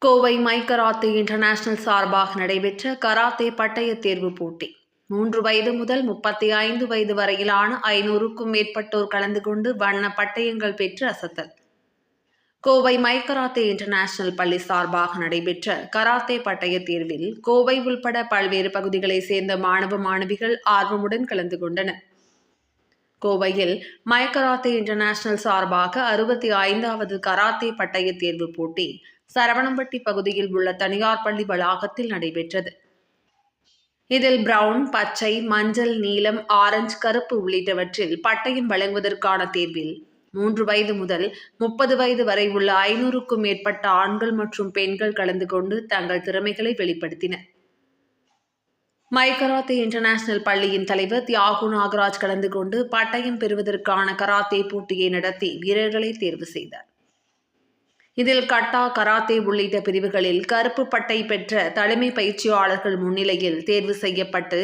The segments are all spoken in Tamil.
கோவை மை கராத்தே இன்டர்நேஷனல் சார்பாக நடைபெற்ற கராத்தே பட்டய தேர்வு போட்டி 3 வயது முதல் 35 வயது வரையிலான 500க்கும் மேற்பட்டோர் கலந்து கொண்டு வண்ண பட்டயங்கள் பெற்று அசத்தல். கோவை மை கராத்தே இன்டர்நேஷனல் பள்ளி சார்பாக நடைபெற்ற கராத்தே பட்டய தேர்வில் கோவை உள்பட பல்வேறு பகுதிகளைச் சேர்ந்த மாணவ மாணவிகள் ஆர்வமுடன் கலந்து கொண்டனர். கோவையில் மை கராத்தே இன்டர்நேஷனல் சார்பாக 65வது கராத்தே பட்டய தேர்வு போட்டி சரவணம்பட்டி பகுதியில் உள்ள தனியார் பள்ளி வளாகத்தில் நடைபெற்றது. இதில் பிரவுன், பச்சை, மஞ்சள், நீலம், ஆரஞ்சு, கருப்பு உள்ளிட்டவற்றில் பட்டயம் வழங்குவதற்கான தேர்வில் 3 வயது முதல் 30 வயது வரை உள்ள 500க்கும் மேற்பட்ட ஆண்கள் மற்றும் பெண்கள் கலந்து கொண்டு தங்கள் திறமைகளை வெளிப்படுத்தினர். மை கராத்தே இன்டர்நேஷனல் பள்ளியின் தலைவர் தியாகு நாகராஜ் கலந்து கொண்டு பட்டயம் பெறுவதற்கான கராத்தே போட்டியை நடத்தி வீரர்களை தேர்வு செய்தார். இதில் கட்டா, கராத்தே உள்ளிட்ட பிரிவுகளில் கருப்பு பட்டை பெற்ற தலைமை பயிற்சியாளர்கள் முன்னிலையில் தேர்வு செய்யப்பட்டு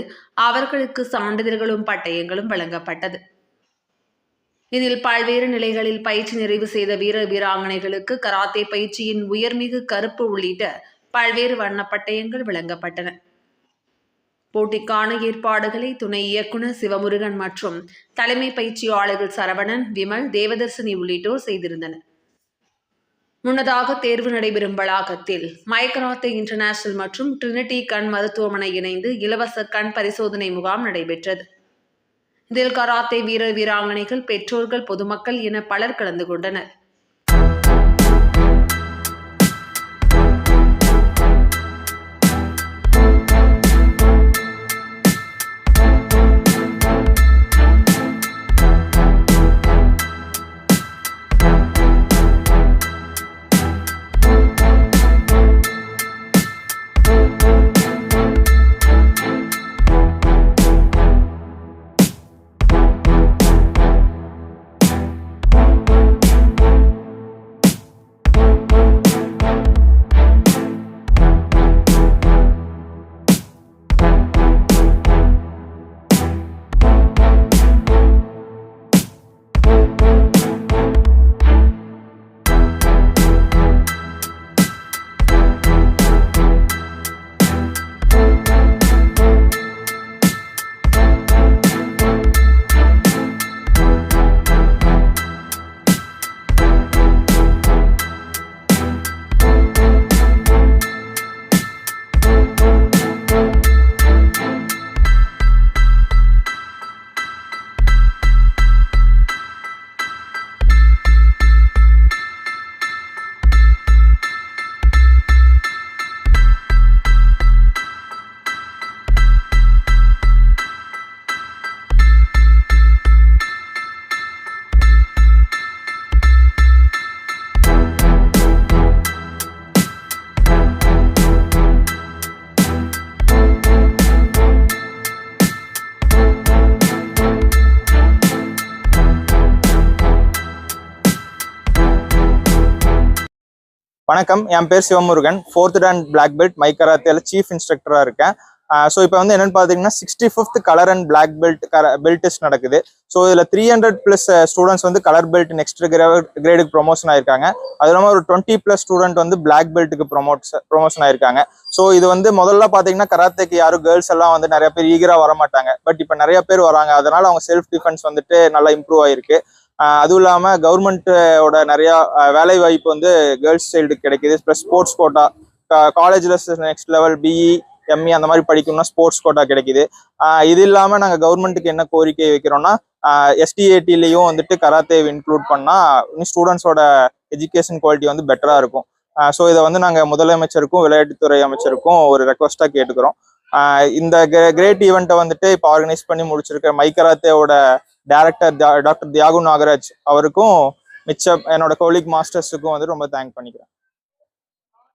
அவர்களுக்கு சான்றிதழ்களும் பட்டயங்களும் வழங்கப்பட்டது. இதில் பல்வேறு நிலைகளில் பயிற்சி நிறைவு செய்த வீரர் வீராங்கனைகளுக்கு கராத்தே பயிற்சியின் உயர்மிகு கருப்பு உள்ளிட்ட பல்வேறு வண்ண பட்டயங்கள் வழங்கப்பட்டன. போட்டிக்கான ஏற்பாடுகளை துணை இயக்குநர் சிவமுருகன் மற்றும் தலைமை பயிற்சியாளர்கள் சரவணன், விமல், தேவதர்சினி உள்ளிட்டோர் செய்திருந்தனர். முன்னதாக தேர்வு நடைபெறும் வளாகத்தில் மை கராத்தே இன்டர்நேஷனல் மற்றும் ட்ரினிட்டி கண் மருத்துவமனை இணைந்து இலவச கண் பரிசோதனை முகாம் நடைபெற்றது. இதில் கராத்தே வீரர் வீராங்கனைகள், பெற்றோர்கள், பொதுமக்கள் என பலர் கலந்து கொண்டனர். வணக்கம், என் பேர் Sivamurugan. 4th Dan black belt my கராத்தேல சீஃப் இன்ஸ்ட்ரக்டராக இருக்கேன். ஸோ இப்போ வந்து என்னென்னு பார்த்தீங்கன்னா 65th colour and black belt test நடக்குது. ஸோ இதில் 300+ ஸ்டூடெண்ட்ஸ் வந்து கலர் பெல்ட் நெக்ஸ்ட் கிரேடுக்கு ப்ரொமோஷன் ஆயிருக்காங்க. அது இல்லாமல் ஒரு 20+ ஸ்டூடெண்ட் வந்து பிளாக் பெல்ட்டுக்கு ப்ரொமோஷன் ஆயிருக்காங்க. ஸோ இது வந்து முதல்ல பார்த்தீங்கன்னா கராத்தேக்கு யாரும் கேர்ள்ஸ் எல்லாம் வந்து நிறைய பேர் ஈகராக வர மாட்டாங்க. பட் இப்போ நிறைய பேர் வராங்க. அதனால அவங்க செல்ஃப் டிஃபென்ஸ் வந்துட்டு நல்லா இம்ப்ரூவ் ஆயிருக்கு. அதுவும் இல்லாமல் கவர்மெண்ட்டோட நிறையா வேலை வாய்ப்பு வந்து கேர்ள்ஸ் சைல்டுக்கு கிடைக்கிது. ப்ளஸ் ஸ்போர்ட்ஸ் கோட்டா, காலேஜில் நெக்ஸ்ட் லெவல் பிஇ, எம்இ அந்த மாதிரி படிக்கணும்னா ஸ்போர்ட்ஸ் கோட்டா கிடைக்கிது. இது இல்லாமல் நாங்கள் கவர்மெண்ட்டுக்கு என்ன கோரிக்கை வைக்கிறோம்னா, எஸ்டிஏடிலையும் வந்துட்டு கராத்தேவை இன்க்ளூட் பண்ணால் ஸ்டூடெண்ட்ஸோட எஜுகேஷன் குவாலிட்டி வந்து பெட்டராக இருக்கும். ஸோ இதை வந்து நாங்கள் முதலமைச்சருக்கும் விளையாட்டுத்துறை அமைச்சருக்கும் ஒரு ரெக்வஸ்ட்டாக கேட்டுக்கிறோம். இந்த கிரேட் ஈவெண்ட்டை வந்துட்டு இப்போ ஆர்கனைஸ் பண்ணி முடிச்சிருக்க மை கராத்தேவோட டைரக்டர் டாக்டர் தியாகு நாகராஜ் அவருக்கும் மிச்ச என்னோட கோலிக் மாஸ்டர்ஸுக்கும் வந்து ரொம்ப தேங்க் பண்ணிக்கிறேன்.